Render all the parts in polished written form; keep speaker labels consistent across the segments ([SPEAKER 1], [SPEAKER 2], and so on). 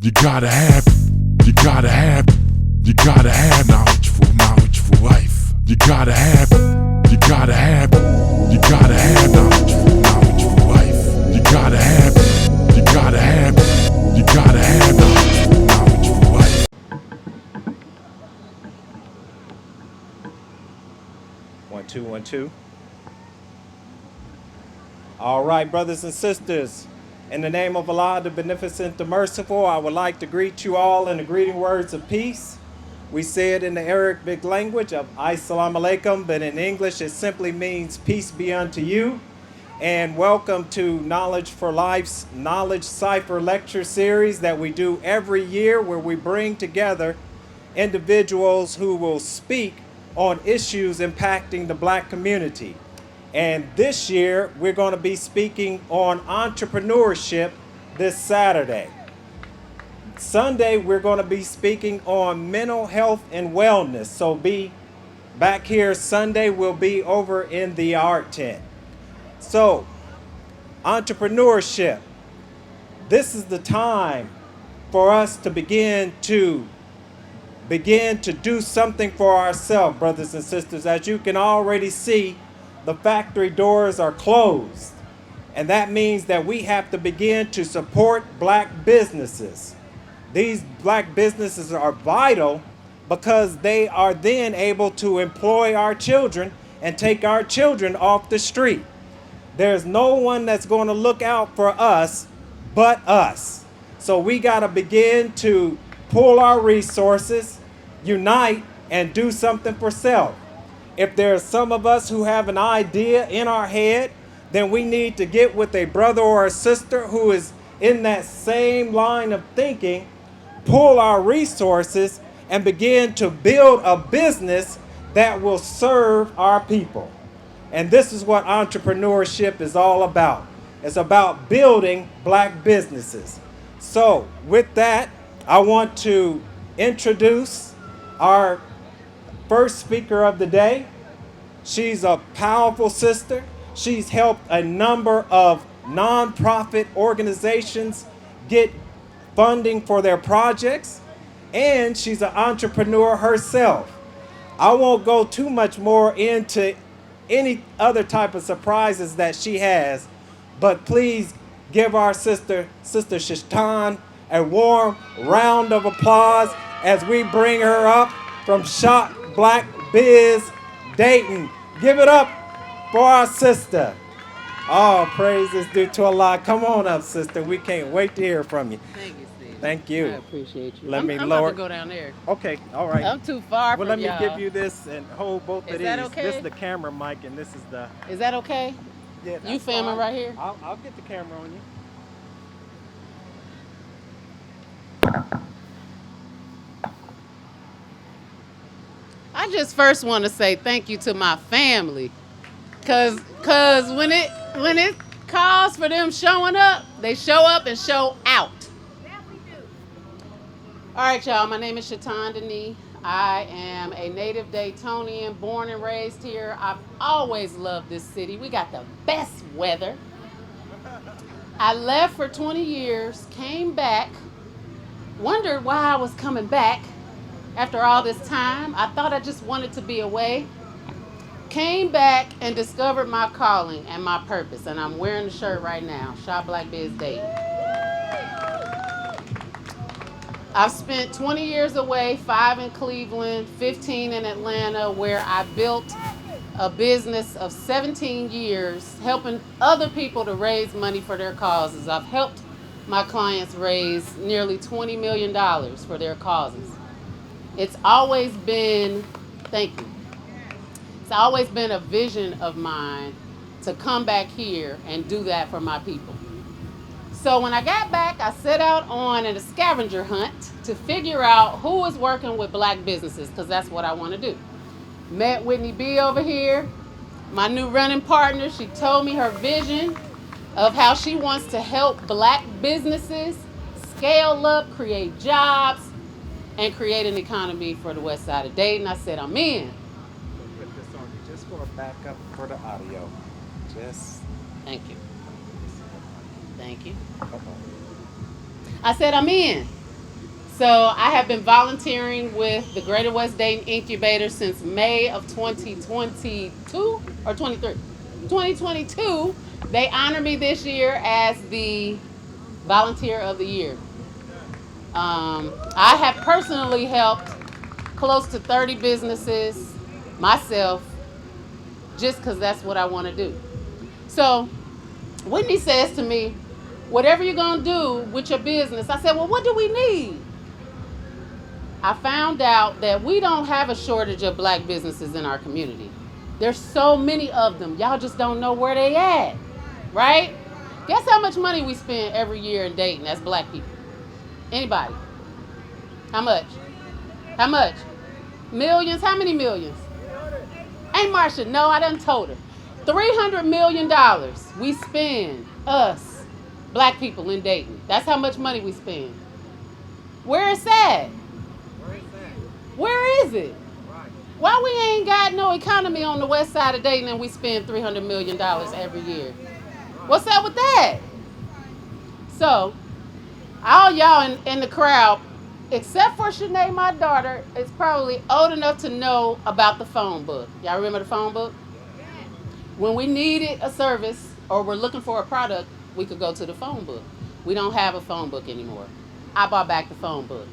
[SPEAKER 1] You gotta have knowledge for life. You gotta have knowledge for life. You gotta have knowledge for life.
[SPEAKER 2] 1 2 1 2. All right, brothers and sisters, in the name of Allah, the Beneficent, the Merciful, I would like to greet you all in the greeting words of peace. We say it in the Arabic language of Assalamu alaikum, but in English it simply means peace be unto you. And welcome to Knowledge for Life's Knowledge Cypher lecture series that we do every year, where we bring together individuals who will speak on issues impacting the black community. And this year, we're going to be speaking on entrepreneurship this Saturday. Sunday, we're going to be speaking on mental health and wellness. So be back here Sunday. We'll be over in the art tent. So, entrepreneurship. This is the time for us to begin to do something for ourselves, brothers and sisters. As you can already see, the factory doors are closed, and that means that we have to begin to support black businesses. These black businesses are vital because they are then able to employ our children and take our children off the street. There's no one that's going to look out for us but us. So we got to begin to pull our resources, unite, and do something for self. If there's some of us who have an idea in our head, then we need to get with a brother or a sister who is in that same line of thinking, pull our resources, and begin to build a business that will serve our people. And this is what entrepreneurship is all about. It's about building black businesses. So with that, I want to introduce our first speaker of the day. She's a powerful sister. She's helped a number of nonprofit organizations get funding for their projects, and she's an entrepreneur herself. I won't go too much more into any other type of surprises that she has, but please give our sister Shishtan, a warm round of applause as we bring her up from Shop Black Biz Dayton. Give it up for our sister. All praise is due to Allah. Come on up, sister. We can't wait to hear from you.
[SPEAKER 3] Thank you, Steve.
[SPEAKER 2] Thank you.
[SPEAKER 3] I appreciate you.
[SPEAKER 2] I'm
[SPEAKER 3] about to go down there.
[SPEAKER 2] Okay, all right.
[SPEAKER 3] I'm too far from
[SPEAKER 2] Well, let me
[SPEAKER 3] y'all.
[SPEAKER 2] give you this and hold both of these.
[SPEAKER 3] Is that okay?
[SPEAKER 2] This is the camera mic, and this is the...
[SPEAKER 3] Is that okay?
[SPEAKER 2] Yeah,
[SPEAKER 3] You filming right here?
[SPEAKER 2] I'll get the camera on you.
[SPEAKER 3] I just first want to say thank you to my family, cause when it calls for them showing up, they show up and show out. All right, y'all. My name is Shatan Denis. I am a native Daytonian, born and raised here. I've always loved this city. We got the best weather. I left for 20 years, came back, wondered why I was coming back after all this time. I thought I just wanted to be away. Came back and discovered my calling and my purpose, and I'm wearing the shirt right now, Shop Black Biz Dayton. I've spent 20 years away, 5 in Cleveland, 15 in Atlanta, where I built a business of 17 years helping other people to raise money for their causes. I've helped my clients raise nearly $20 million for their causes. It's always been, thank you, it's always been a vision of mine to come back here and do that for my people. So when I got back, I set out on a scavenger hunt to figure out who was working with black businesses, because that's what I want to do. Met Whitney B over here, my new running partner. She told me her vision of how she wants to help black businesses scale up, create jobs, and create an economy for the west side of Dayton. I said, I'm in.
[SPEAKER 2] Put this on you just for a backup for the audio.
[SPEAKER 3] Thank you. Thank you.
[SPEAKER 2] Uh-oh.
[SPEAKER 3] I said, I'm in. So I have been volunteering with the Greater West Dayton Incubator since May of 2022 or 23. 2022. They honor me this year as the Volunteer of the Year. I have personally helped close to 30 businesses myself just because that's what I want to do. So Whitney says to me, whatever you're going to do with your business, I said, well, what do we need? I found out that we don't have a shortage of black businesses in our community. There's so many of them. Y'all just don't know where they at, right? Guess how much money we spend every year in Dayton as black people? Anybody? How much? How much? Millions? How many millions? Ain't Marsha? No, I done told her. $300 million we spend, us, black people in Dayton. That's how much money we spend. Where is that? Where is it? Why we ain't got no economy on the west side of Dayton and we spend $300 million every year? What's up with that? So, all y'all in the crowd, except for Shanae, my daughter, is probably old enough to know about the phone book. Y'all remember the phone book? When we needed a service or we're looking for a product, we could go to the phone book. We don't have a phone book anymore. I bought back the phone book.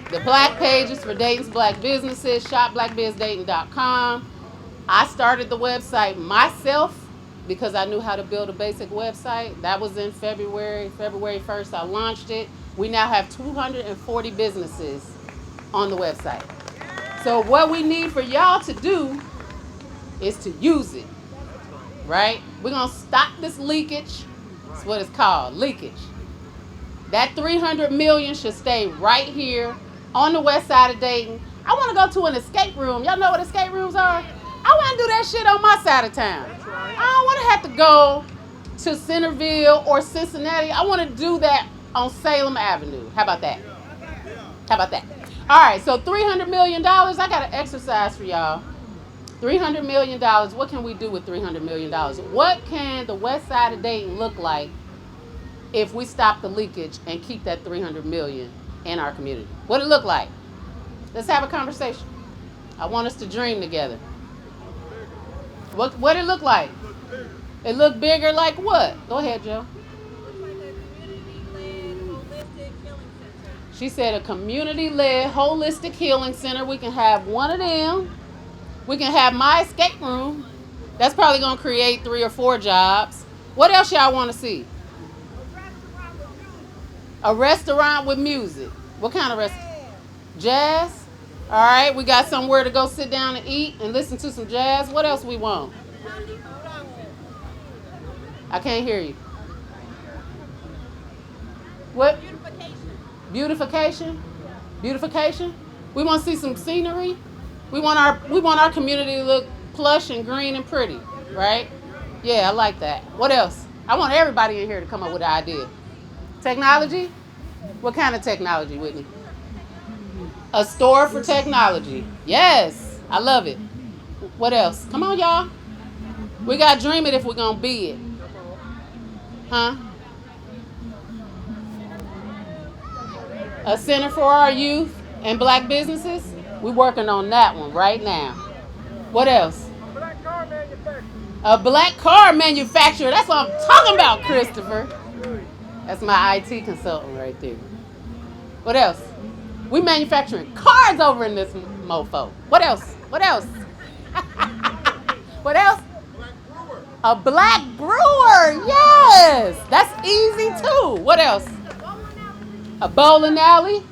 [SPEAKER 3] The black pages for Dayton's black businesses, shopblackbizdayton.com. I started the website myself because I knew how to build a basic website. That was in February 1st, I launched it. We now have 240 businesses on the website. So what we need for y'all to do is to use it, right? We're gonna stop this leakage. That's what it's called, leakage. That 300 million should stay right here on the west side of Dayton. I want to go to an escape room. Y'all know what escape rooms are? I want to do that shit on my side of town. I don't want to have to go to Centerville or Cincinnati. I want to do that on Salem Avenue. How about that? How about that? All right, so $300 million. I got an exercise for y'all. $300 million. What can we do with $300 million? What can the west side of Dayton look like if we stop the leakage and keep that $300 million in our community? What it look like? Let's have a conversation. I want us to dream together. What it look like? It look bigger like what? Go ahead, Joe. She said a community-led holistic healing center. We can have one of them. We can have my escape room. That's probably gonna create 3 or 4 jobs. What else y'all want to see? A restaurant with music. What kind of restaurant? Jazz? All right, we got somewhere to go sit down and eat and listen to some jazz. What else we want? I can't hear you. What? Beautification? Beautification? We want to see some scenery. We want our community to look plush and green and pretty, right? Yeah, I like that. What else? I want everybody in here to come up with an idea. Technology? What kind of technology, Whitney? A store for technology. Yes, I love it. What else? Come on, y'all. We got to dream it if we're going to be it. Huh? A center for our youth and black businesses? We're working on that one right now. What else? A black car manufacturer. That's what I'm talking about, Christopher. That's my IT consultant right there. What else? We manufacturing cars over in this mofo. What else? What else? What else? A black brewer. Yes. That's easy too. What else? A bowling alley.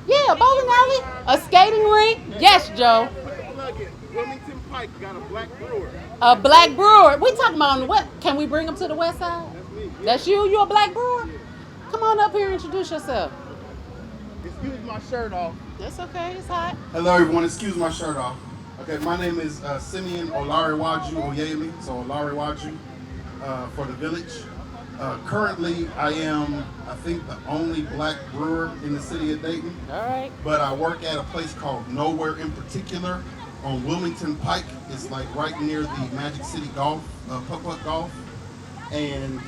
[SPEAKER 3] Yeah, a bowling alley. A skating rink. Yes, Joe.
[SPEAKER 4] Wilmington Pike got a black brewer.
[SPEAKER 3] A black brewer. We talking about on the what? Can we bring them to the west side?
[SPEAKER 4] That's me. Yeah.
[SPEAKER 3] That's you? You a black brewer? Come on up here and introduce yourself.
[SPEAKER 4] Excuse my shirt off.
[SPEAKER 3] That's okay. It's hot.
[SPEAKER 4] Hello, everyone. Excuse my shirt off. Okay, my name is Simeon Olariwaju Oyemi. So Olariwaju for the village. Currently, I am, I think, the only black brewer in the city of Dayton.
[SPEAKER 3] All right.
[SPEAKER 4] But I work at a place called Nowhere in Particular on Wilmington Pike. It's like right near the Magic City Golf, Putt-Putt Golf. And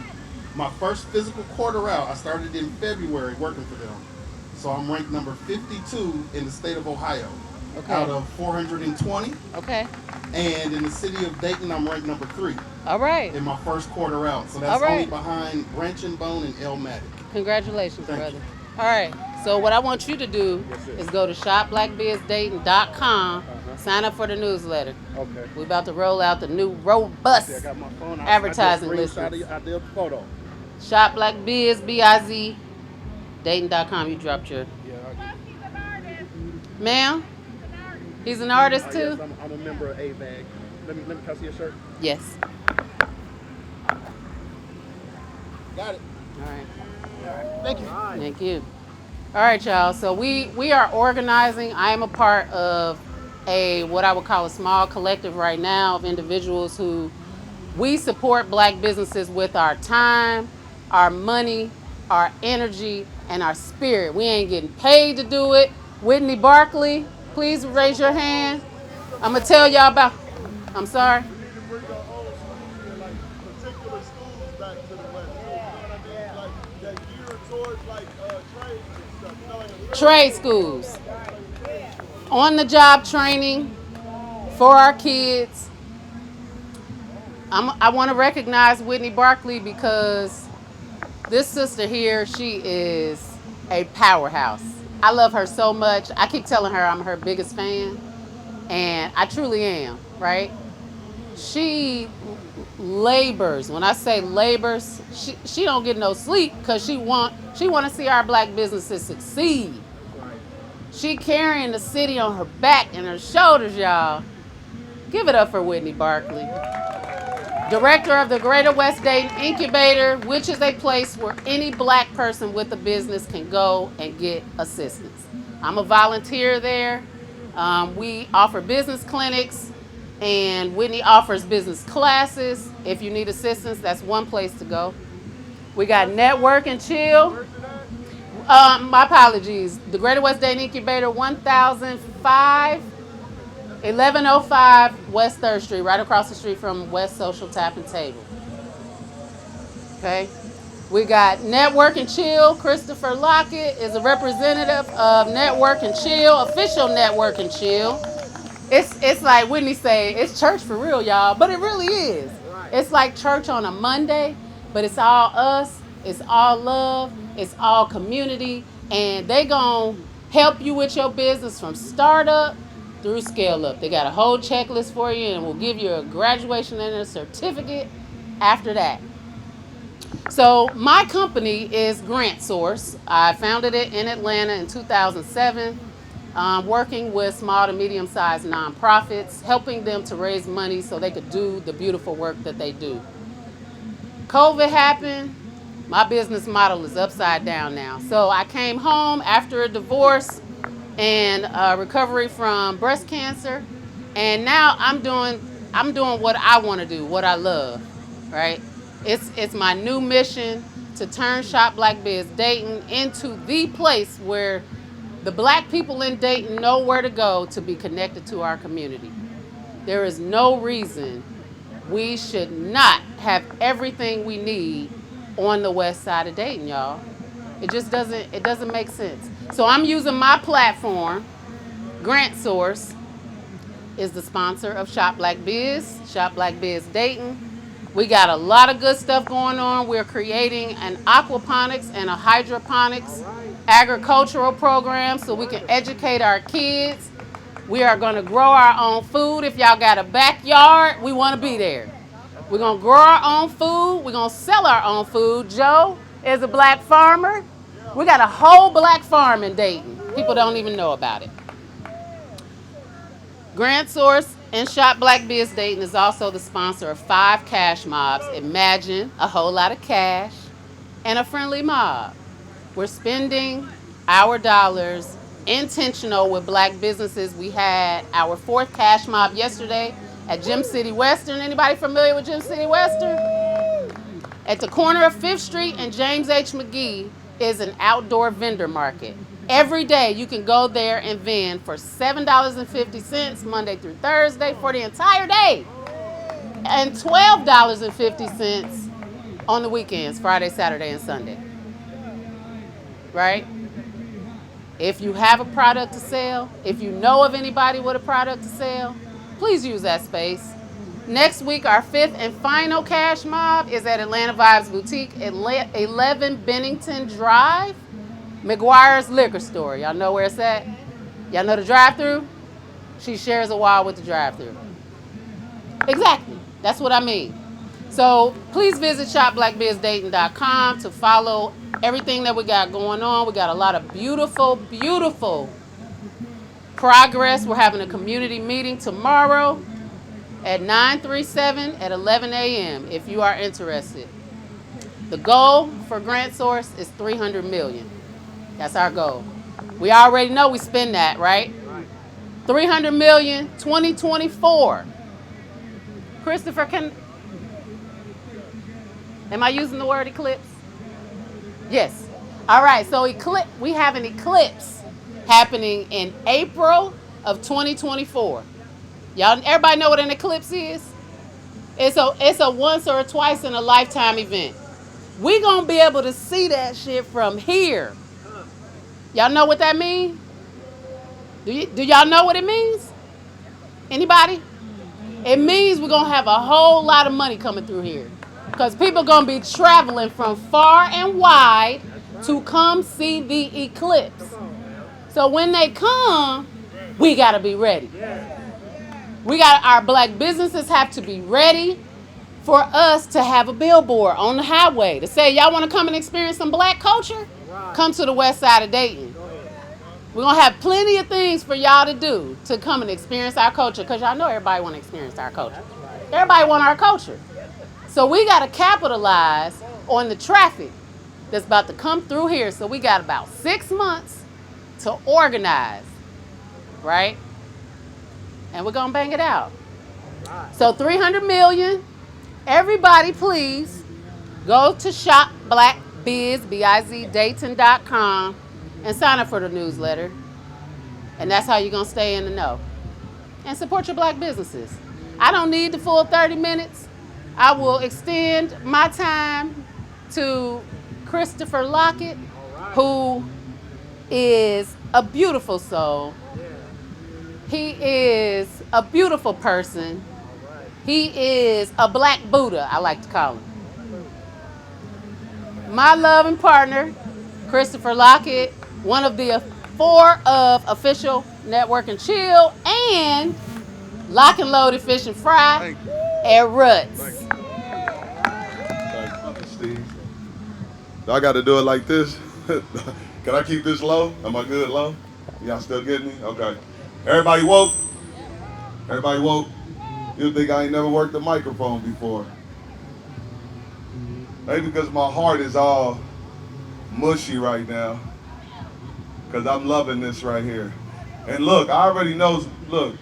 [SPEAKER 4] My first physical quarter out, I started in February working for them. So I'm ranked number 52 in the state of Ohio, out of 420.
[SPEAKER 3] Okay.
[SPEAKER 4] And in the city of Dayton, I'm ranked number 3
[SPEAKER 3] All right.
[SPEAKER 4] in my first quarter out. So that's only behind Branch and Bone and Elmatic.
[SPEAKER 3] Congratulations,
[SPEAKER 4] Thank
[SPEAKER 3] brother.
[SPEAKER 4] you.
[SPEAKER 3] All right. So what I want you to do is go to shopblackbizdayton.com, sign up for the newsletter.
[SPEAKER 5] Okay.
[SPEAKER 3] We're about to roll out the new robust
[SPEAKER 5] I got my phone.
[SPEAKER 3] advertising
[SPEAKER 5] I
[SPEAKER 3] list.
[SPEAKER 5] did the photo.
[SPEAKER 3] Shopblackbiz, B-I-Z, Dayton.com. You dropped your...
[SPEAKER 5] Yeah.
[SPEAKER 3] Ma'am? He's an artist too?
[SPEAKER 5] Yes, I'm a member of A-Bag. Let me can I see your shirt?
[SPEAKER 3] Yes.
[SPEAKER 5] Got it.
[SPEAKER 3] All right.
[SPEAKER 5] Thank you.
[SPEAKER 3] Thank you. All right, y'all. So we are organizing. I am a part of what I would call a small collective right now of individuals who we support Black businesses with our time, our money, our energy, and our spirit. We ain't getting paid to do it. Whitney Barkley, please raise your hand. I'm gonna tell y'all about. I'm sorry.
[SPEAKER 6] We need to bring our own schools and like particular schools back to the West. You know what I mean? Like that geared towards like trades and stuff. You know, like a
[SPEAKER 3] Trade schools, on-the-job training for our kids. I want to recognize Whitney Barkley because this sister here, she is a powerhouse. I love her so much. I keep telling her I'm her biggest fan, and I truly am, right? She labors. When I say labors, she don't get no sleep because she want to see our Black businesses succeed. She carrying the city on her back and her shoulders, y'all. Give it up for Whitney Barkley. Director of the Greater West Dayton Incubator, which is a place where any Black person with a business can go and get assistance. I'm a volunteer there. We offer business clinics, and Whitney offers business classes. If you need assistance, that's one place to go. We got Network and Chill. My apologies. The Greater West Dayton Incubator, 1105 West 3rd Street, right across the street from West Social Tap and Table. Okay. We got Network and Chill. Christopher Lockett is a representative of Network and Chill, official Network and Chill. It's like Whitney say, it's church for real, y'all, but it really is. It's like church on a Monday, but it's all us, it's all love, it's all community, and they gonna help you with your business from startup through scale up. They got a whole checklist for you, and we'll give you a graduation and a certificate after that. So my company is Grant Source. I founded it in Atlanta in 2007. Working with small to medium-sized nonprofits, helping them to raise money so they could do the beautiful work that they do. COVID happened. My business model is upside down now. So I came home after a divorce and recovery from breast cancer, and now I'm doing what I want to do, what I love, right? It's my new mission to turn Shop Black Biz Dayton into the place where the Black people in Dayton know where to go to be connected to our community. There is no reason we should not have everything we need on the west side of Dayton, y'all. It just doesn't make sense. So I'm using my platform. Grant Source is the sponsor of Shop Black Biz, Shop Black Biz Dayton. We got a lot of good stuff going on. We're creating an aquaponics and a hydroponics agricultural program so we can educate our kids. We are going to grow our own food. If y'all got a backyard, we want to be there. We're going to grow our own food. We're going to sell our own food. Joe is a Black farmer. We got a whole Black farm in Dayton. People don't even know about it. Grant Source and Shop Black Biz Dayton is also the sponsor of 5 cash mobs. Imagine a whole lot of cash and a friendly mob. We're spending our dollars intentional with Black businesses. We had our 4th cash mob yesterday at Gym City Western. Anybody familiar with Gym City Western? At the corner of 5th Street and James H. McGee is an outdoor vendor market. Every day you can go there and vend for $7.50 Monday through Thursday for the entire day, and $12.50 on the weekends, Friday, Saturday, and Sunday. Right? If you have a product to sell, if you know of anybody with a product to sell, please use that space. Next week, our 5th and final cash mob is at Atlanta Vibes Boutique at 11 Bennington Drive, McGuire's Liquor Store. Y'all know where it's at? Y'all know the drive-thru? She shares a while with the drive-thru. Exactly. That's what I mean. So please visit shopblackbizdayton.com to follow everything that we got going on. We got a lot of beautiful, beautiful progress. We're having a community meeting tomorrow at 937 at 11 a.m. if you are interested. The goal for Grant Source is $300 million. That's our goal. We already know we spend that, right? $300 million, 2024. Christopher, am I using the word eclipse? Yes. All right, so we have an eclipse happening in April of 2024. Y'all, everybody know what an eclipse is? It's a once or a twice in a lifetime event. We gonna be able to see that shit from here. Y'all know what that means? Do y'all know what it means? Anybody? It means we're gonna have a whole lot of money coming through here. Because people gonna be traveling from far and wide to come see the eclipse. So when they come, we gotta be ready. Our black businesses have to be ready for us to have a billboard on the highway to say, y'all wanna come and experience some black culture? Come to the west side of Dayton. We're gonna have plenty of things for y'all to do to come and experience our culture, because y'all know everybody wanna experience our culture. Everybody want our culture. So we gotta capitalize on the traffic that's about to come through here. So we got about 6 months to organize, right? And we're gonna bang it out. So 300 million, everybody please go to shopblackbizdayton.com and sign up for the newsletter. And that's how you're gonna stay in the know. And support your black businesses. I don't need the full 30 minutes. I will extend my time to Christopher Lockett, who is a beautiful soul. He is a beautiful person. He is a black Buddha, I like to call him. My loving partner, Christopher Lockett, one of the 4 of Official Network and Chill, and Lock and Loaded Fish and Fry at Ruts.
[SPEAKER 6] Steve. Do I got to do it like this? Can I keep this low? Am I good low? Y'all still getting me? Okay. Everybody woke? Everybody woke? You think I ain't never worked a microphone before? Maybe because my heart is all mushy right now. Because I'm loving this right here. And look, I already know, look,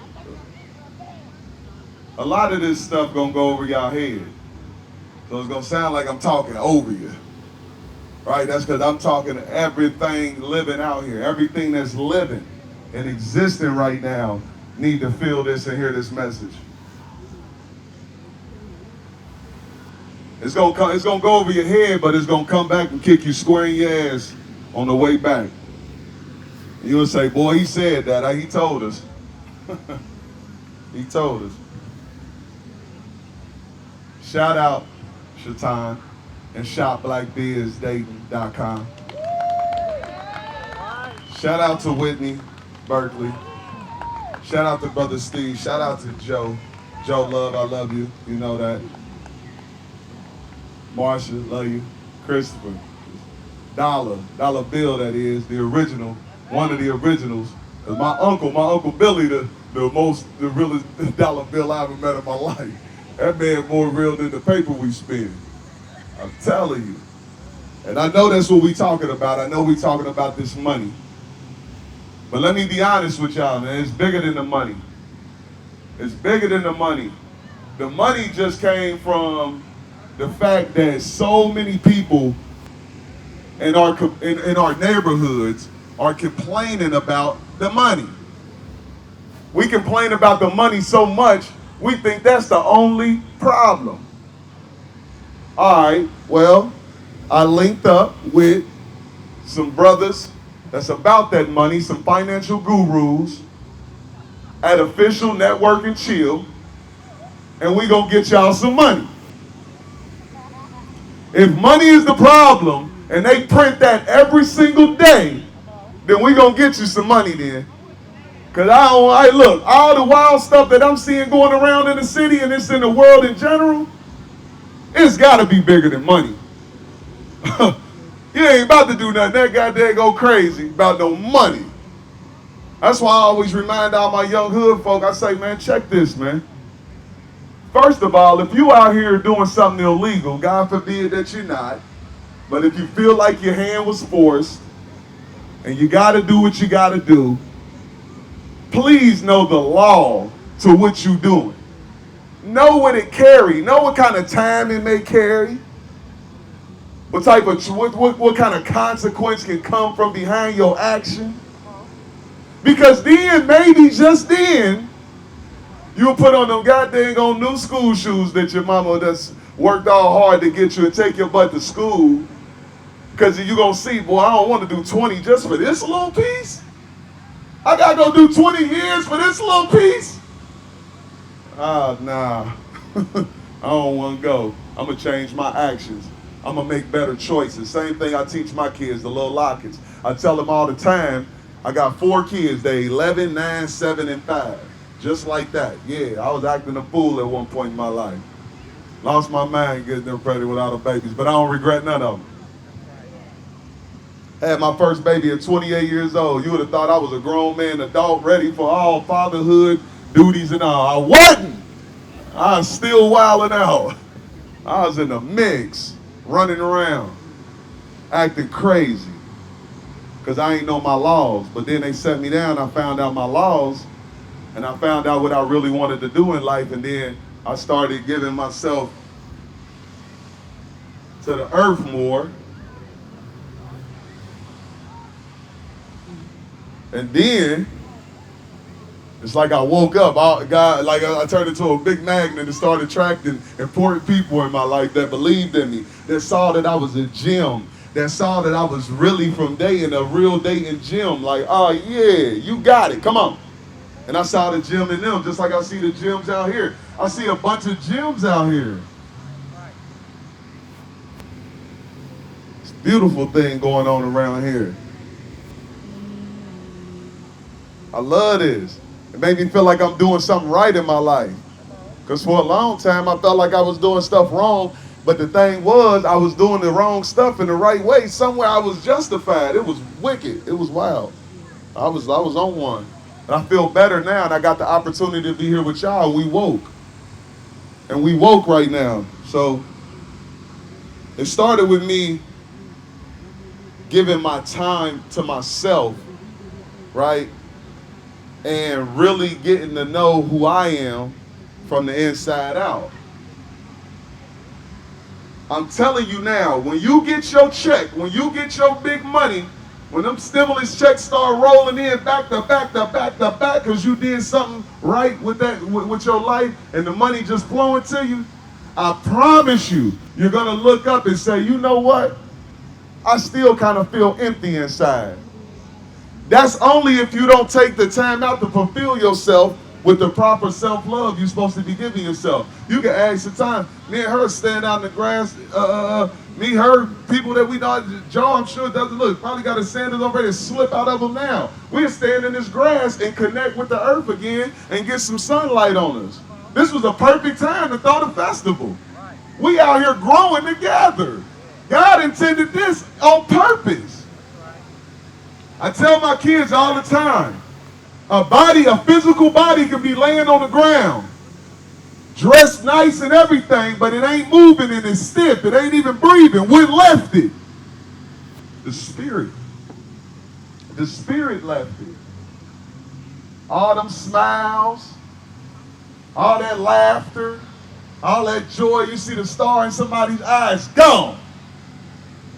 [SPEAKER 6] a lot of this stuff gonna go over y'all head. So it's gonna sound like I'm talking over you. Right? That's because I'm talking to everything living out here. Everything that's living and existing right now need to feel this and hear this message. It's gonna go over your head, but it's gonna come back and kick you square in your ass on the way back. You'll say, boy, he said that. He told us. He told us. Shout out Shatan and shopblackbizdayton.com. Shout out to Whitney Berkeley. Shout out to Brother Steve. Shout out to Joe. Joe Love, I love you. You know that. Marsha, love you. Christopher. Dollar Bill, that is, the original, one of the originals. Cause my uncle Billy, the realest dollar bill I ever met in my life. That man more real than the paper we spend. I'm telling you. And I know that's what we talking about. I know we talking about this money. But let me be honest with y'all, man. It's bigger than the money. It's bigger than the money. The money just came from the fact that so many people in our neighborhoods are complaining about the money. We complain about the money so much, we think that's the only problem. All right, well, I linked up with some brothers that's about that money, some financial gurus at Official Network and Chill, and we gonna get y'all some money. If money is the problem and they print that every single day, then we gonna get you some money then. Cause look, all the wild stuff that I'm seeing going around in the city and it's in the world in general, it's gotta be bigger than money. You ain't about to do nothing that goddamn go crazy about no money. That's why I always remind all my young hood folk, I say, man, check this, man. First of all, if you out here doing something illegal, God forbid that you're not, but if you feel like your hand was forced and you gotta do what you gotta do, please know the law to what you're doing. Know what it carry. Know what kind of time it may carry. What kind of consequence can come from behind your action? Because then, maybe just then, you'll put on them goddamn new school shoes that your mama that's worked all hard to get you and take your butt to school. Because you're going to see, boy, I don't want to do 20 just for this little piece. I got to go do 20 years for this little piece. Nah. I don't want to go. I'm going to change my actions. I'm going to make better choices. Same thing I teach my kids, the little lockets. I tell them all the time, I got 4 kids. They're 11, 9, 7, and 5. Just like that. Yeah, I was acting a fool at one point in my life. Lost my mind getting them pregnant with all the babies, but I don't regret none of them. Had my first baby at 28 years old. You would have thought I was a grown man, adult, ready for all fatherhood duties and all. I wasn't. I was still wilding out. I was in the mix, running around, acting crazy, because I ain't know my laws. But then they set me down, I found out my laws, and I found out what I really wanted to do in life, and then I started giving myself to the earth more. And then, it's like I woke up, I turned into a big magnet and started attracting important people in my life that believed in me, that saw that I was a gem, that saw that I was really from Dayton, a real Dayton gem. Like, oh yeah, you got it, come on. And I saw the gem in them, just like I see the gems out here. I see a bunch of gems out here. It's a beautiful thing going on around here. I love this. It made me feel like I'm doing something right in my life. Because for a long time, I felt like I was doing stuff wrong. But the thing was, I was doing the wrong stuff in the right way. Somewhere I was justified. It was wicked. It was wild. I was on one. And I feel better now. And I got the opportunity to be here with y'all. We woke. And we woke right now. So it started with me giving my time to myself, right? And really getting to know who I am from the inside out. I'm telling you now, when you get your check, when you get your big money, when them stimulus checks start rolling in back to back to back to back, because you did something right with that, with your life, and the money just flowing to you, I promise you, you're gonna look up and say, you know what? I still kind of feel empty inside. That's only if you don't take the time out to fulfill yourself with the proper self-love you're supposed to be giving yourself. You can ask the time. Me and her stand out in the grass. Me, her, people that we know. Joe, I'm sure doesn't look. Probably got his sandals already to slip out of them now. We'll stand in this grass and connect with the earth again and get some sunlight on us. This was a perfect time to throw the festival. We out here growing together. God intended this on purpose. I tell my kids all the time, a physical body can be laying on the ground, dressed nice and everything, but it ain't moving and it's stiff. It ain't even breathing. What left it? The spirit. The spirit left it. All them smiles, all that laughter, all that joy. You see the star in somebody's eyes, gone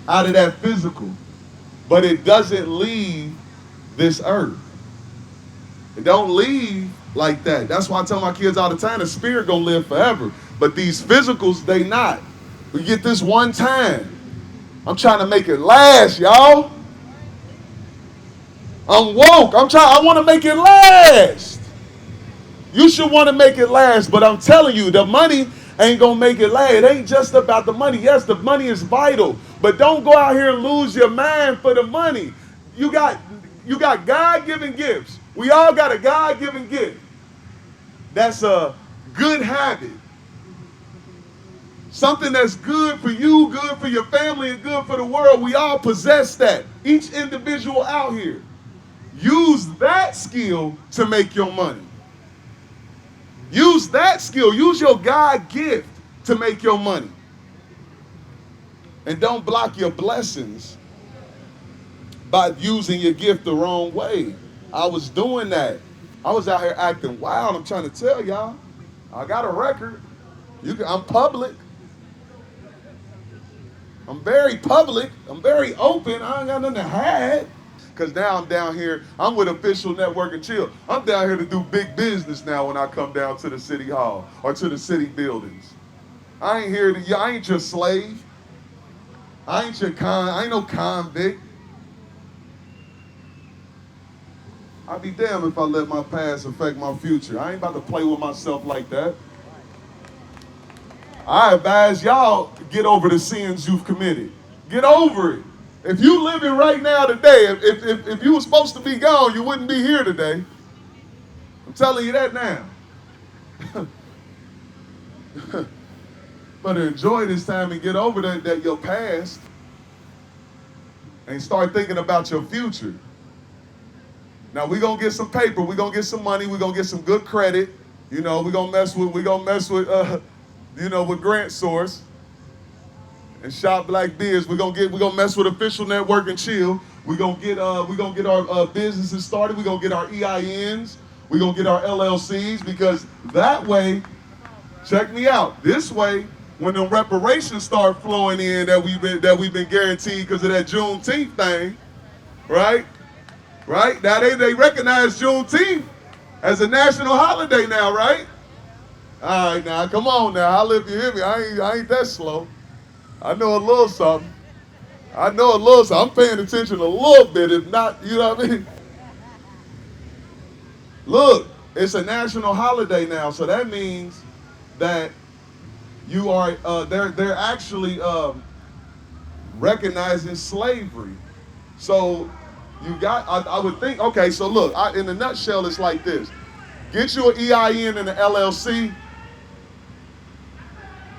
[SPEAKER 6] out of that physical. But it doesn't leave this earth. It don't leave like that. That's why I tell my kids all the time, the spirit gonna live forever. But these physicals, they not. We get this one time. I'm trying to make it last, y'all. I'm woke. I want to make it last. You should want to make it last, but I'm telling you, the money ain't going to make it last. It ain't just about the money. Yes, the money is vital, but don't go out here and lose your mind for the money. You got God-given gifts. We all got a God-given gift. That's a good habit. Something that's good for you, good for your family, and good for the world. We all possess that. Each individual out here. Use that skill to make your money. Use that skill. Use your God gift to make your money. And don't block your blessings by using your gift the wrong way. I was doing that. I was out here acting wild. I'm trying to tell y'all. I got a record. I'm public. I'm very public. I'm very open. I ain't got nothing to hide. Because now I'm down here. I'm with Official Network and Chill. I'm down here to do big business now when I come down to the city hall or to the city buildings. I ain't your slave. I ain't no convict. I'd be damned if I let my past affect my future. I ain't about to play with myself like that. I advise y'all get over the sins you've committed. Get over it. If you living right now today, if you were supposed to be gone, you wouldn't be here today. I'm telling you that now. But enjoy this time and get over that your past and start thinking about your future. Now we're gonna get some paper, we're gonna get some money, we're gonna get some good credit. You know, we're gonna mess with with Grant Source and Shop Black Biz. We're gonna mess with Official Network and Chill. We're gonna get our businesses started. We're gonna get our EINs. We're gonna get our LLCs, because that way, check me out. This way, when the reparations start flowing in that we've been guaranteed because of that Juneteenth thing, right? Right? Now they recognize Juneteenth as a national holiday now, right? All right, now come on now. I'll if you hear me. I ain't that slow. I know a little something. I'm paying attention a little bit, if not, you know what I mean? Look, it's a national holiday now, so that means that you are they're actually recognizing slavery. So you got, I would think, okay, so look, in a nutshell, it's like this. Get you an EIN and an LLC.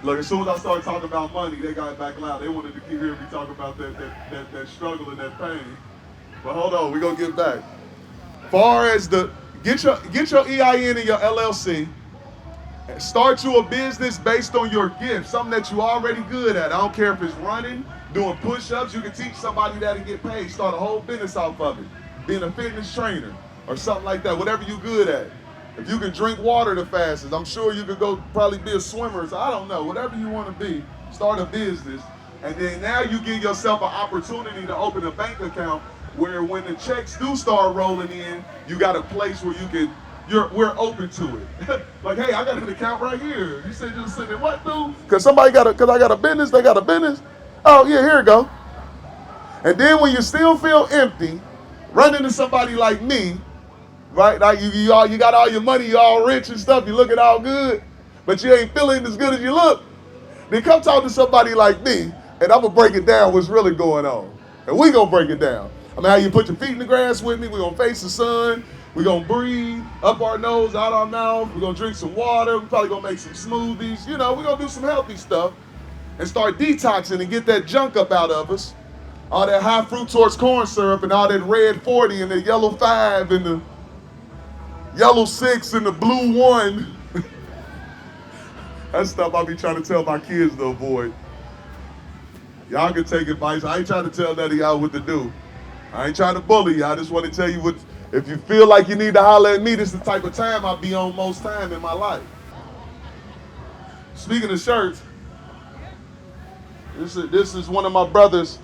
[SPEAKER 6] Look, as soon as I started talking about money, they got back loud. They wanted to keep hearing me talk about that struggle and that pain. But hold on, we're gonna get back. Far as get your EIN and your LLC. Start you a business based on your gift, something that you're already good at. I don't care if it's running, doing push-ups. You can teach somebody that and get paid. Start a whole business off of it. Being a fitness trainer or something like that, whatever you're good at. If you can drink water the fastest, I'm sure you could go probably be a swimmer. So I don't know, whatever you want to be, start a business. And then now you give yourself an opportunity to open a bank account where when the checks do start rolling in, you got a place where you can, we're open to it. Like, hey, I got an account right here. You said you're sending what, dude? Because I got a business, they got a business. Oh, yeah, here we go. And then when you still feel empty, run into somebody like me, right? Like you got all your money, you all rich and stuff, you looking all good, but you ain't feeling as good as you look. Then come talk to somebody like me, and I'm gonna break it down what's really going on. And we gonna break it down. I mean, how you put your feet in the grass with me, we gonna face the sun, we gonna breathe, up our nose, out our mouth, we gonna drink some water, we probably gonna make some smoothies, you know, we gonna do some healthy stuff and start detoxing and get that junk up out of us. All that high fructose corn syrup and all that red 40 and the yellow 5 and the yellow 6 and the blue 1. That's stuff I be trying to tell my kids to avoid. Y'all can take advice. I ain't trying to tell none of y'all what to do. I ain't trying to bully y'all. I just want to tell you what, if you feel like you need to holler at me, this is the type of time I'll be on most time in my life. Speaking of shirts, this is one of my brothers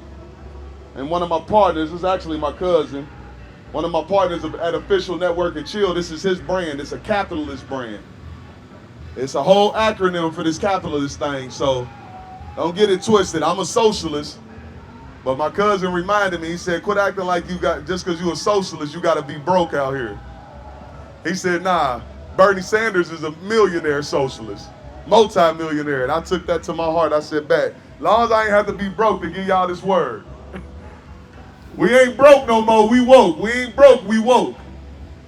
[SPEAKER 6] and one of my partners. This is actually my cousin. One of my partners at Official Network and Chill. This is his brand. It's a capitalist brand. It's a whole acronym for this capitalist thing. So Don't get it twisted. I'm a socialist. But my cousin reminded me, he said, quit acting like you got, just because you're a socialist, you got to be broke out here. He said, nah, Bernie Sanders is a millionaire socialist, multi-millionaire. And I took that to my heart. I said, back, as long as I ain't have to be broke to give y'all this word. We ain't broke no more, we woke. We ain't broke, we woke.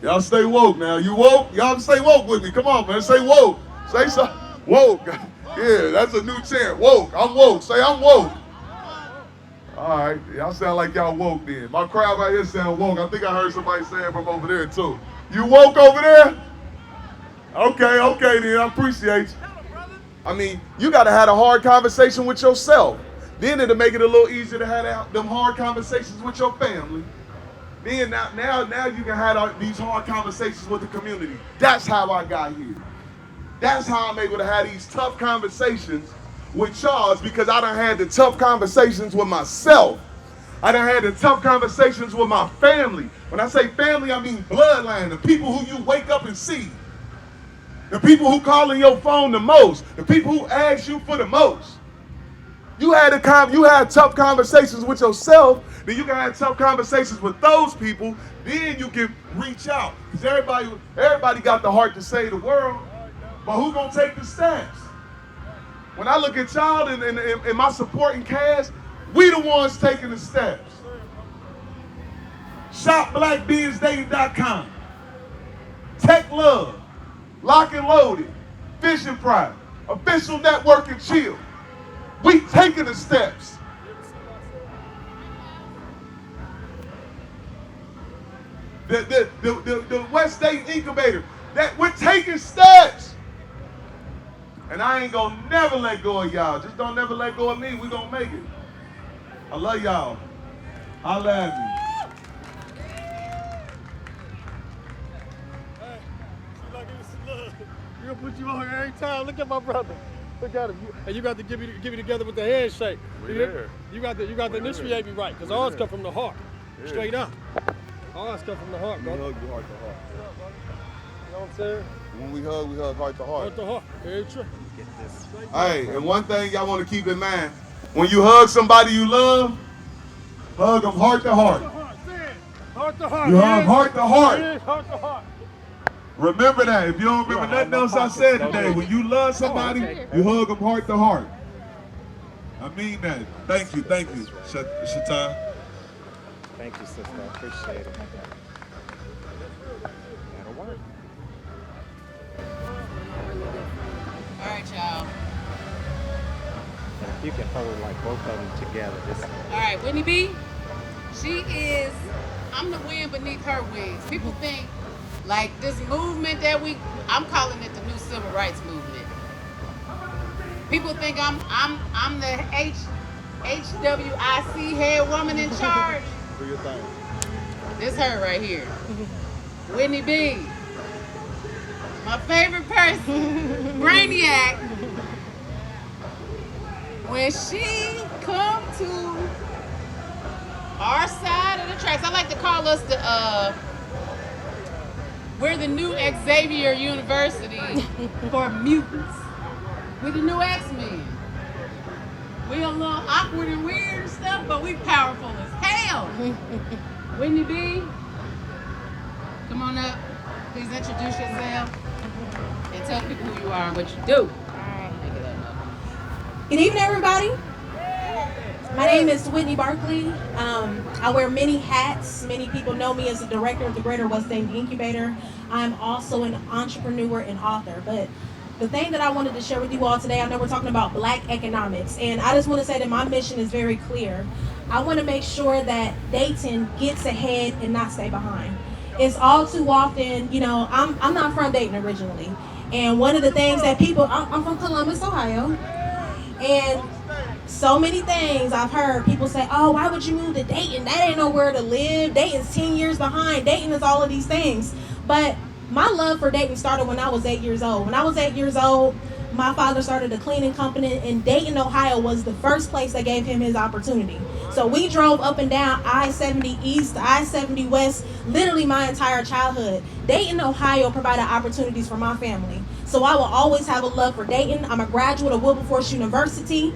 [SPEAKER 6] Y'all stay woke now. You woke? Y'all stay woke with me. Come on, man, say woke. Say so, woke. Yeah, that's a new chant, woke. I'm woke, say I'm woke. All right, y'all sound like y'all woke then. My crowd right here sound woke. I think I heard somebody saying from over there too. You woke over there? Okay then, I appreciate you. I mean, you gotta have a hard conversation with yourself. Then it'll make it a little easier to have them hard conversations with your family. Then now you can have these hard conversations with the community. That's how I got here. That's how I'm able to have these tough conversations with Charles, because I done had the tough conversations with myself. I done had the tough conversations with my family. When I say family, I mean bloodline, the people who you wake up and see. The people who call on your phone the most. The people who ask you for the most. You had tough conversations with yourself, then you can have tough conversations with those people, then you can reach out. Because everybody got the heart to save the world, but who gonna take the steps? When I look at y'all and my supporting cast, we the ones taking the steps. ShopBlackBizDating.com, Tech Love, Lock and Loaded, Fishing Pride, Official Network and Chill. We taking the steps. The West State Incubator, that we're taking steps. And I ain't gonna never let go of y'all. Just don't never let go of me. We gonna make it. I love y'all. Holla at me.
[SPEAKER 5] Hey, see like it's love. We're gonna put you on here every time. Look at my brother. Look at him. And you got to give me together with the handshake. You got to initiate me right, because all stuff from the heart. Yeah. Straight up. All stuff from the heart, bro.
[SPEAKER 6] We hug you heart to heart.
[SPEAKER 5] You know what I'm saying?
[SPEAKER 6] When we hug heart to heart.
[SPEAKER 5] Heart to heart. Very true.
[SPEAKER 2] Get this.
[SPEAKER 6] Hey, and one thing y'all want to keep in mind, when you hug somebody you love, hug them heart to heart.
[SPEAKER 5] Heart to heart.
[SPEAKER 6] You hug heart to heart.
[SPEAKER 5] Heart to heart.
[SPEAKER 6] Remember that. If you don't remember nothing else I said today, when you love somebody, you hug them heart to heart. I mean that. Thank you, Shatan.
[SPEAKER 2] Thank you, sister. I appreciate it. That'll work.
[SPEAKER 3] All right, y'all.
[SPEAKER 2] And if you can hold like both of them together, this.
[SPEAKER 3] All right, Whitney B. I'm the wind beneath her wings. People think like this movement that I'm calling it the new civil rights movement. People think I'm the HWIC head woman in charge.
[SPEAKER 5] Do your thing.
[SPEAKER 3] This her right here. Whitney B. My favorite person, Brainiac. When she come to our side of the tracks, I like to call us we're the new Xavier University for mutants. We're the new X-Men. We a little awkward and weird and stuff, but we powerful as hell. Whitney B, come on up. Please introduce yourself and tell people who you are and what you do.
[SPEAKER 7] Good evening, everybody. My name is Whitney Barkley. I wear many hats. Many people know me as the director of the Greater West End Incubator. I'm also an entrepreneur and author. But the thing that I wanted to share with you all today, I know we're talking about Black economics, and I just want to say that my mission is very clear. I want to make sure that Dayton gets ahead and not stay behind. It's all too often, I'm not from Dayton originally, and one of the things that I'm from Columbus, Ohio, and so many things I've heard people say, oh, why would you move to Dayton? That ain't nowhere to live. Dayton's 10 years behind. Dayton is all of these things. But my love for Dayton started when I was 8 years old. When I was 8 years old, my father started a cleaning company, and Dayton, Ohio was the first place that gave him his opportunity. So we drove up and down I-70 East, I-70 West, literally my entire childhood. Dayton, Ohio provided opportunities for my family. So I will always have a love for Dayton. I'm a graduate of Wilberforce University.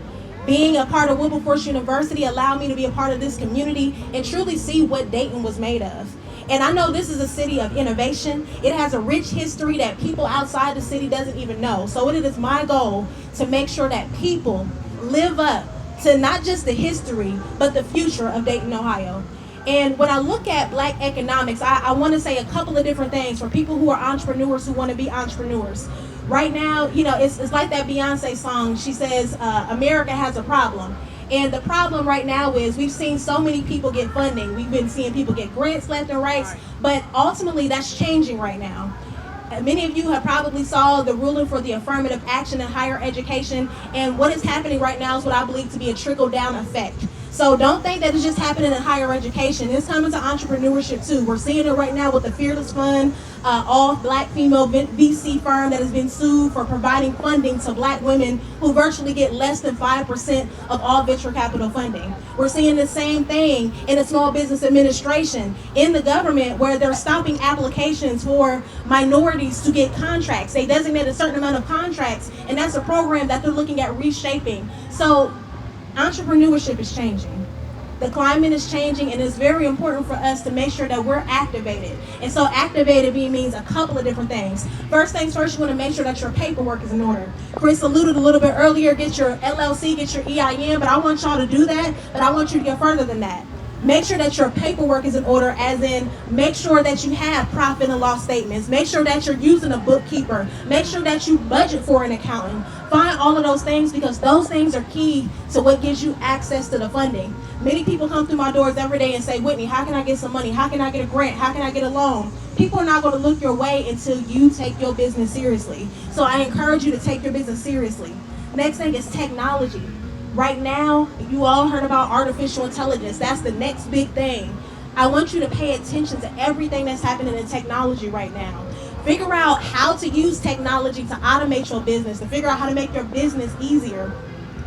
[SPEAKER 7] Being a part of Wilberforce University allowed me to be a part of this community and truly see what Dayton was made of. And I know this is a city of innovation. It has a rich history that people outside the city doesn't even know. So it is my goal to make sure that people live up to not just the history, but the future of Dayton, Ohio. And when I look at Black economics, I want to say a couple of different things for people who are entrepreneurs who want to be entrepreneurs. Right now, it's like that Beyonce song. She says, America has a problem. And the problem right now is we've seen so many people get funding. We've been seeing people get grants left and right, but ultimately that's changing right now. Many of you have probably saw the ruling for the affirmative action in higher education, and what is happening right now is what I believe to be a trickle-down effect. So don't think that it's just happening in higher education. It's coming to entrepreneurship too. We're seeing it right now with the Fearless Fund, all Black female VC firm that has been sued for providing funding to Black women who virtually get less than 5% of all venture capital funding. We're seeing the same thing in the Small Business Administration, in the government, where they're stopping applications for minorities to get contracts. They designate a certain amount of contracts, and that's a program that they're looking at reshaping. So entrepreneurship is changing. The climate is changing, and it's very important for us to make sure that we're activated. And so activated means a couple of different things. First things first, you want to make sure that your paperwork is in order. Chris alluded a little bit earlier, get your LLC, get your EIN, but I want y'all to do that, but I want you to go further than that. Make sure that your paperwork is in order, as in make sure that you have profit and loss statements. Make sure that you're using a bookkeeper. Make sure that you budget for an accountant. Find all of those things, because those things are key to what gives you access to the funding. Many people come through my doors every day and say, Whitney, how can I get some money? How can I get a grant? How can I get a loan? People are not going to look your way until you take your business seriously. So I encourage you to take your business seriously. Next thing is technology. Right now, you all heard about artificial intelligence. That's the next big thing. I want you to pay attention to everything that's happening in technology right now. Figure out how to use technology to automate your business, to figure out how to make your business easier.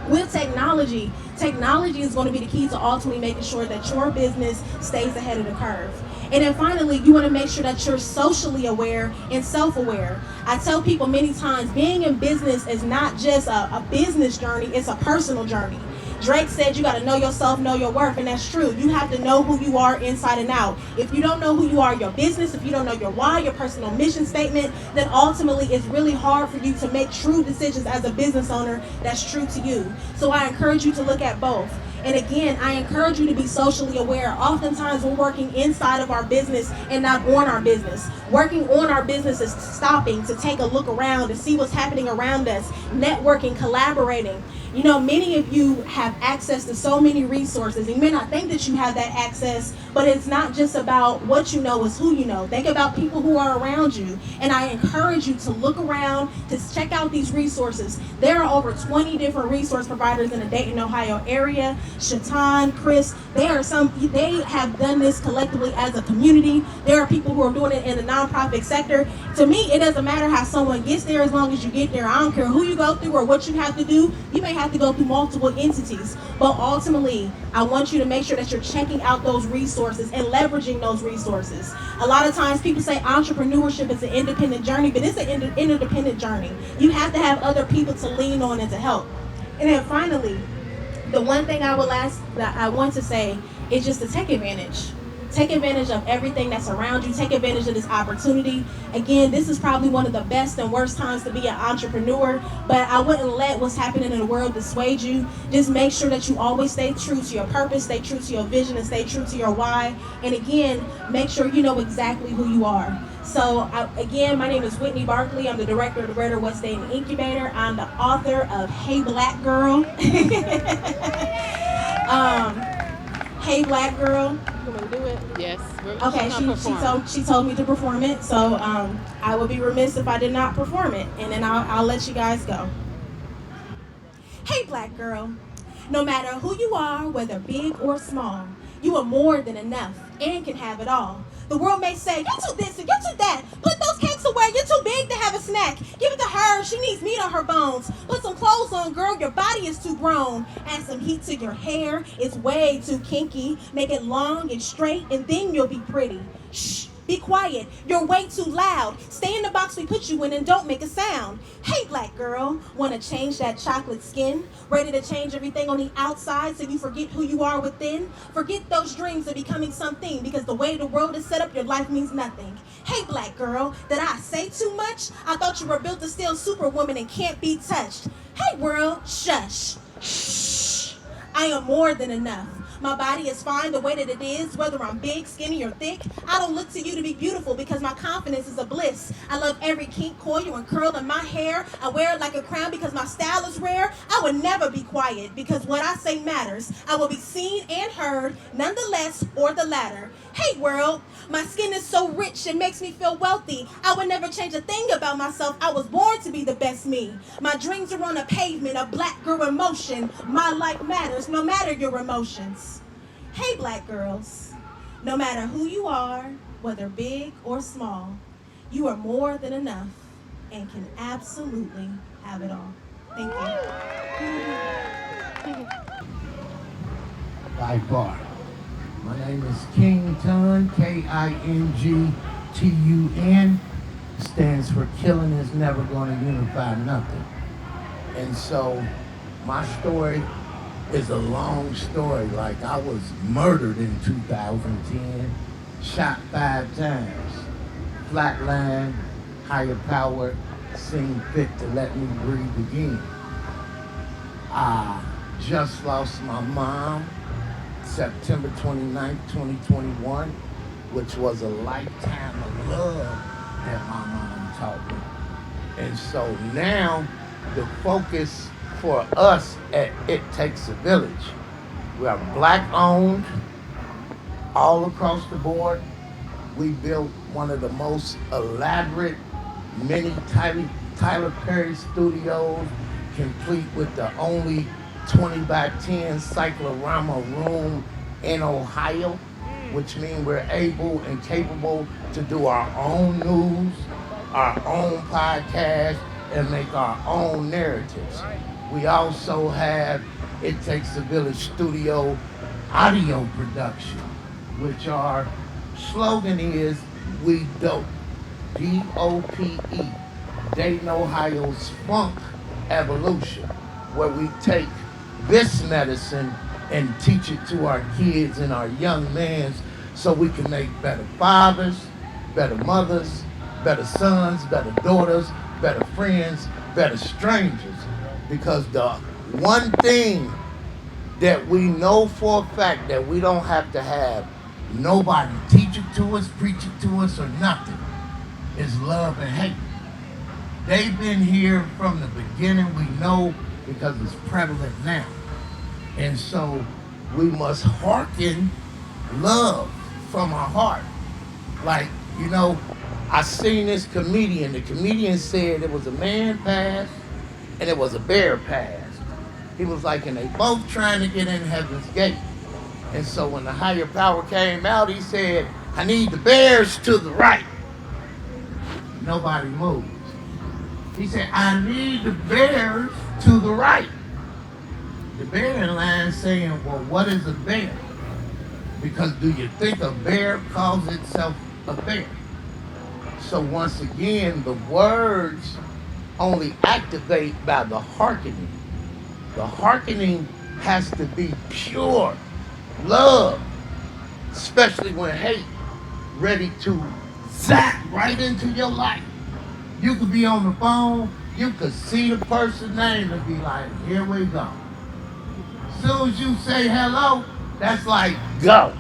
[SPEAKER 7] With technology is going to be the key to ultimately making sure that your business stays ahead of the curve. And then finally, you want to make sure that you're socially aware and self-aware. I tell people many times, being in business is not just a business journey, it's a personal journey. Drake said you got to know yourself, know your worth, and that's true. You have to know who you are inside and out. If you don't know who you are, your business, if you don't know your why, your personal mission statement, then ultimately it's really hard for you to make true decisions as a business owner that's true to you. So I encourage you to look at both. And again, I encourage you to be socially aware. Oftentimes we're working inside of our business and not on our business. Working on our business is stopping to take a look around, to see what's happening around us, networking, collaborating. You know, many of you have access to so many resources. You may not think that you have that access, but it's not just about what you know, it's who you know. Think about people who are around you. And I encourage you to look around, to check out these resources. There are over 20 different resource providers in the Dayton, Ohio area. Shatan, Chris, they have done this collectively as a community. There are people who are doing it in the nonprofit sector. To me, it doesn't matter how someone gets there as long as you get there. I don't care who you go through or what you have to do. You may have to go through multiple entities, but ultimately, I want you to make sure that you're checking out those resources and leveraging those resources. A lot of times people say entrepreneurship is an independent journey, but it's an interdependent journey. You have to have other people to lean on and to help. And then finally, the one thing I want to say is just to take advantage. Take advantage of everything that's around you. Take advantage of this opportunity. Again, this is probably one of the best and worst times to be an entrepreneur, but I wouldn't let what's happening in the world dissuade you. Just make sure that you always stay true to your purpose, stay true to your vision, and stay true to your why. And again, make sure you know exactly who you are. So again, my name is Whitney Barkley. I'm the director of the Greater West Dayton Incubator. I'm the author of Hey Black Girl. Hey Black Girl. You want to do it?
[SPEAKER 3] Yes.
[SPEAKER 7] Okay, she told me to perform it, so I would be remiss if I did not perform it, and then I'll let you guys go. Hey Black Girl, no matter who you are, whether big or small, you are more than enough and can have it all. The world may say, you're too this and you're too that. Put those cakes away, you're too big to have a snack. Give it to her, she needs meat on her bones. Put some clothes on, girl, your body is too grown. Add some heat to your hair, it's way too kinky. Make it long and straight, and then you'll be pretty. Shh, Be quiet. You're way too loud. Stay in the box we put you in and don't make a sound. Hey, black girl, wanna change that chocolate skin? Ready to change everything on the outside so you forget who you are within? Forget those dreams of becoming something, because the way the world is set up, your life means nothing. Hey, black girl, did I say too much? I thought you were built to steal superwoman and can't be touched. Hey, world, shush. Shh. I am more than enough. My body is fine the way that it is, whether I'm big, skinny, or thick. I don't look to you to be beautiful because my confidence is a bliss. I love every kink, coil, and curl in my hair. I wear it like a crown because my style is rare. I would never be quiet because what I say matters. I will be seen and heard, none the less or the latter. Hey world, my skin is so rich it makes me feel wealthy. I would never change a thing about myself. I was born to be the best me. My dreams are on a pavement, a black girl in motion. My life matters no matter your emotions. Hey black girls, no matter who you are, whether big or small, you are more than enough and can absolutely have it all. Thank you.
[SPEAKER 8] By bar. My name is King Tun, Kingtun. Stands for killing is never going to unify nothing. And so my story is a long story. Like, I was murdered in 2010, shot 5 times, flatline, higher power, seen fit to let me breathe again. I just lost my mom September 29th, 2021, which was a lifetime of love that my mom taught me. And so now the focus for us at It Takes a Village, we are black owned all across the board. We built one of the most elaborate mini Tyler Perry studios, complete with the only 20 by 10 cyclorama room in Ohio, which means we're able and capable to do our own news, our own podcast, and make our own narratives. We also have It Takes a Village studio audio production, which our slogan is We Dope, D-O-P-E, Dayton, Ohio's funk evolution, where we take this medicine and teach it to our kids and our young men so we can make better fathers, better mothers, better sons, better daughters, better friends, better strangers. Because the one thing that we know for a fact that we don't have to have nobody teach it to us, preach it to us, or nothing, is love and hate. They've been here from the beginning, we know, because it's prevalent now. And so we must hearken love from our heart. Like, you know, I seen this comedian. The comedian said it was a man passed and it was a bear passed. He was like, and they both trying to get in heaven's gate. And so when the higher power came out, he said, I need the bears to the right. Nobody moved. He said, I need the bears to the right. The bear in line saying, well, what is a bear? Because do you think a bear calls itself a bear? So once again, the words only activate by the hearkening. The hearkening has to be pure love, especially when hate ready to zap right into your life. You could be on the phone, you could see the person's name and be like, here we go. As soon as you say hello, that's like, go.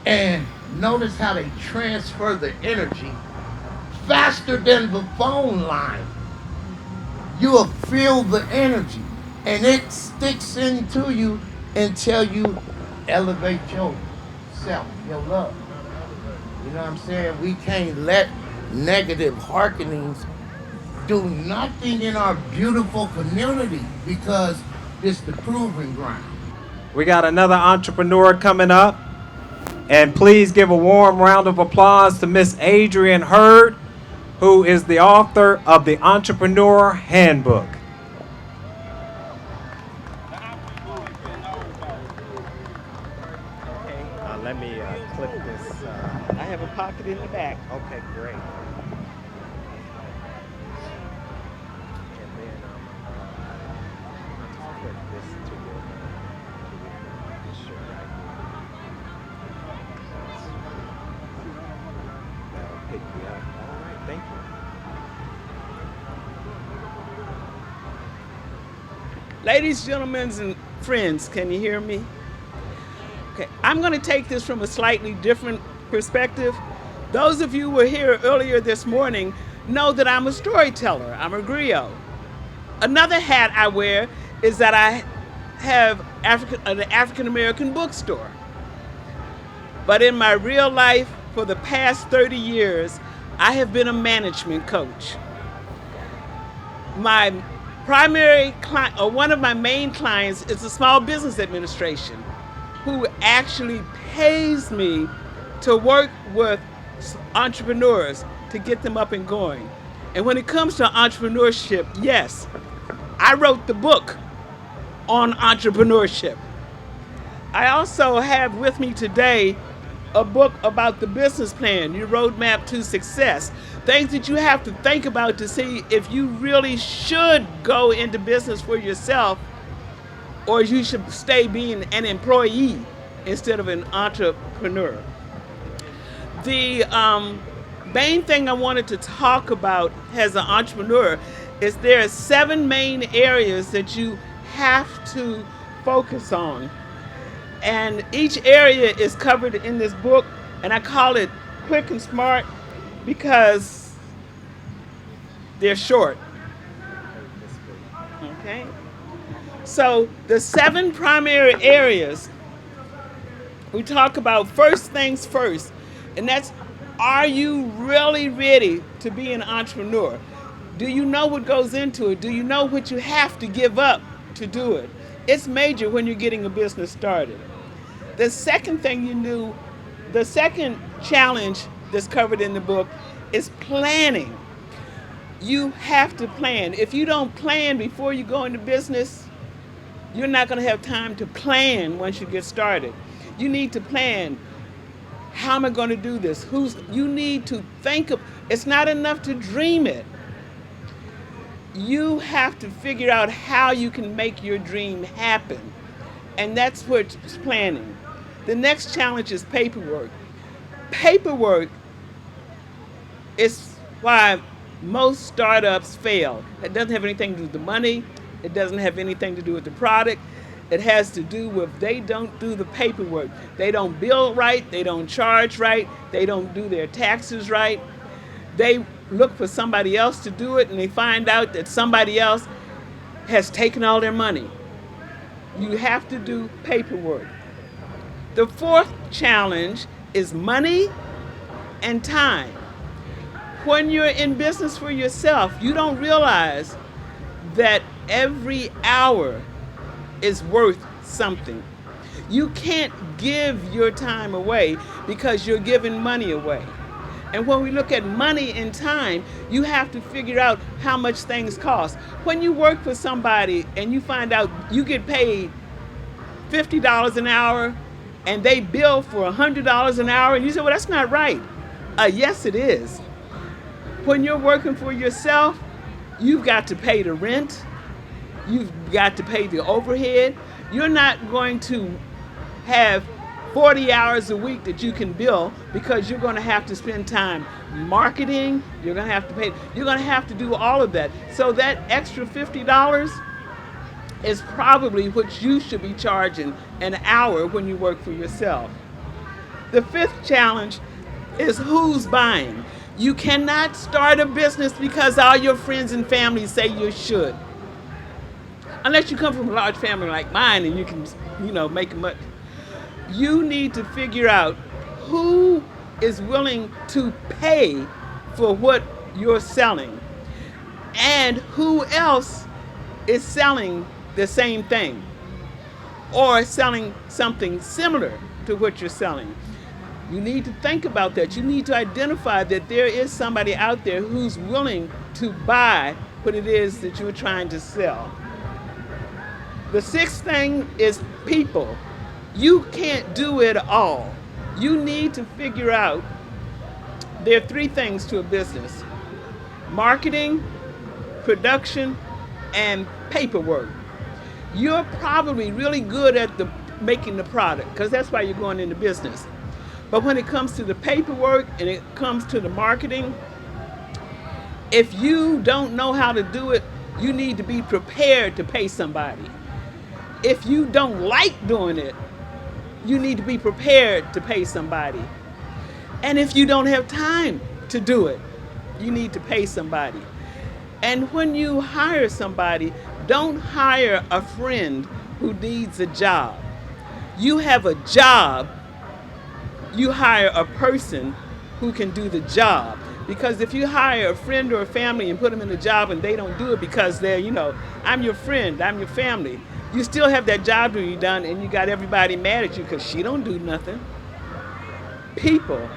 [SPEAKER 8] And notice how they transfer the energy faster than the phone line. You'll feel the energy and it sticks into you until you elevate yourself, your love. You know what I'm saying? We can't let negative hearkenings do nothing in our beautiful community because it's the proving ground.
[SPEAKER 2] We got another entrepreneur coming up. And please give a warm round of applause to Miss Adrienne Hurd, who is the author of the Entrepreneur Handbook. Let me clip this. I
[SPEAKER 9] have a pocket in the back.
[SPEAKER 2] Okay, great. And then put this to your this shirt right here. That'll pick you up. All right, thank you.
[SPEAKER 9] Ladies, gentlemen, and friends, can you hear me? Okay, I'm going to take this from a slightly different perspective. Those of you who were here earlier this morning know that I'm a storyteller. I'm a griot. Another hat I wear is that I have an African American bookstore. But in my real life, for the past 30 years, I have been a management coach. My primary client, or one of my main clients, is the Small Business Administration, who actually pays me to work with entrepreneurs to get them up and going. And when it comes to entrepreneurship, yes, I wrote the book on entrepreneurship. I also have with me today a book about the business plan, your roadmap to success. Things that you have to think about to see if you really should go into business for yourself, or you should stay being an employee instead of an entrepreneur. The main thing I wanted to talk about as an entrepreneur is there are 7 main areas that you have to focus on. And each area is covered in this book, and I call it Quick and Smart because they're short. Okay? So the 7 primary areas, we talk about first things first, and that's, are you really ready to be an entrepreneur? Do you know what goes into it? Do you know what you have to give up to do it? It's major when you're getting a business started. The second challenge that's covered in the book is planning. You have to plan. If you don't plan before you go into business, you're not going to have time to plan once you get started. You need to plan. How am I going to do this? You need to think of, it's not enough to dream it. You have to figure out how you can make your dream happen. And that's what's planning. The next challenge is paperwork. Paperwork is why most startups fail. It doesn't have anything to do with the money. It doesn't have anything to do with the product. It has to do with they don't do the paperwork. They don't bill right. They don't charge right. They don't do their taxes right. They look for somebody else to do it, and they find out that somebody else has taken all their money. You have to do paperwork. The fourth challenge is money and time. When you're in business for yourself, you don't realize that every hour is worth something. You can't give your time away because you're giving money away. And when we look at money and time, you have to figure out how much things cost. When you work for somebody and you find out you get paid $50 an hour and they bill for $100 an hour, and you say, well, that's not right. Yes, it is. When you're working for yourself, you've got to pay the rent. You've got to pay the overhead. You're not going to have 40 hours a week that you can bill because you're going to have to spend time marketing. You're going to have to pay. You're going to have to do all of that. So that extra $50 is probably what you should be charging an hour when you work for yourself. The fifth challenge is who's buying. You cannot start a business because all your friends and family say you should. Unless you come from a large family like mine and you can, make much. You need to figure out who is willing to pay for what you're selling and who else is selling the same thing or selling something similar to what you're selling. You need to think about that. You need to identify that there is somebody out there who's willing to buy what it is that you're trying to sell. The sixth thing is people. You can't do it all. You need to figure out there are three things to a business: marketing, production, and paperwork. You're probably really good at making the product, because that's why you're going into business. But when it comes to the paperwork and it comes to the marketing, if you don't know how to do it, you need to be prepared to pay somebody. If you don't like doing it, you need to be prepared to pay somebody. And if you don't have time to do it, you need to pay somebody. And when you hire somebody, don't hire a friend who needs a job. You have a job, you hire a person who can do the job. Because if you hire a friend or a family and put them in a job and they don't do it because they're, I'm your friend, I'm your family, you still have that job to be done, and you got everybody mad at you because she don't do nothing. People.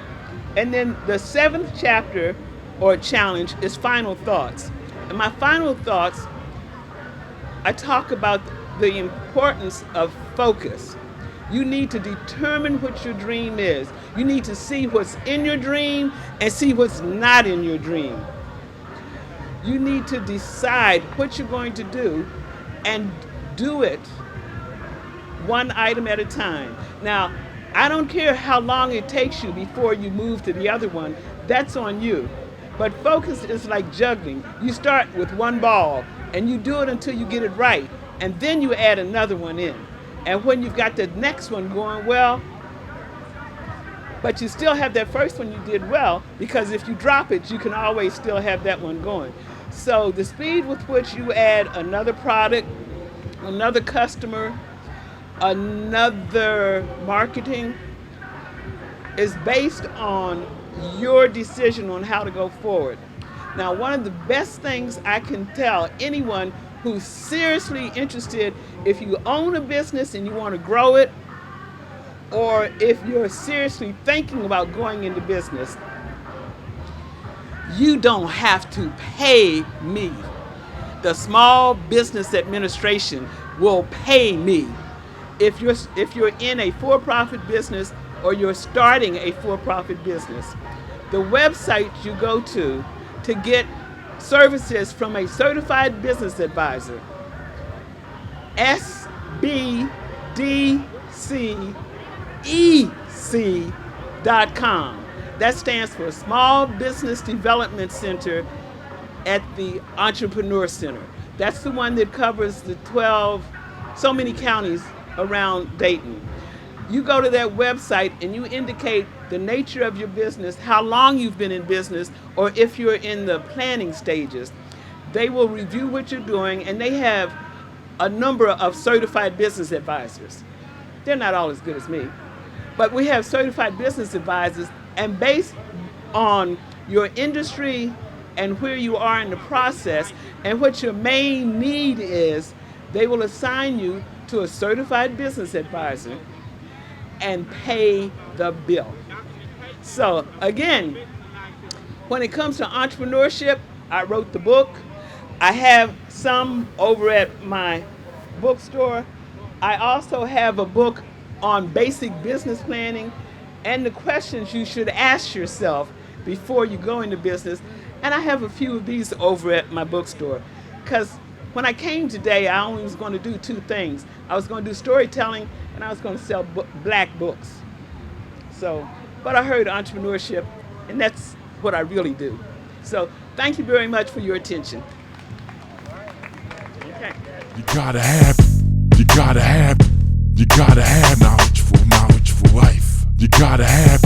[SPEAKER 9] And then the 7th chapter or challenge is final thoughts. And my final thoughts, I talk about the importance of focus. You need to determine what your dream is. You need to see what's in your dream and see what's not in your dream. You need to decide what you're going to do and do it one item at a time. Now, I don't care how long it takes you before you move to the other one. That's on you. But focus is like juggling. You start with one ball and you do it until you get it right. And then you add another one in. And when you've got the next one going well, but you still have that first one you did well, because if you drop it, you can always still have that one going. So the speed with which you add another product, another customer, another marketing is based on your decision on how to go forward. Now, one of the best things I can tell anyone who's seriously interested, if you own a business and you want to grow it, or if you're seriously thinking about going into business, you don't have to pay me. The Small Business Administration will pay me. If you're in a for-profit business or you're starting a for-profit business, the website you go to get services from a certified business advisor, SBDCEC.com. That stands for Small Business Development Center at the Entrepreneur Center. That's the one that covers the 12, so many counties around Dayton. You go to that website and you indicate the nature of your business, how long you've been in business, or if you're in the planning stages. They will review what you're doing, and they have a number of certified business advisors. They're not all as good as me, but we have certified business advisors, and based on your industry and where you are in the process and what your main need is, they will assign you to a certified business advisor and pay the bill. So again, when it comes to entrepreneurship, I wrote the book. I have some over at my bookstore. I also have a book on basic business planning and the questions you should ask yourself before you go into business. And I have a few of these over at my bookstore, because when I came today, I only was going to do two things. I was going to do storytelling, and I was going to sell black books. So, but I heard entrepreneurship, and that's what I really do. So thank you very much for your attention. Okay.
[SPEAKER 1] You gotta have knowledge for life. You gotta have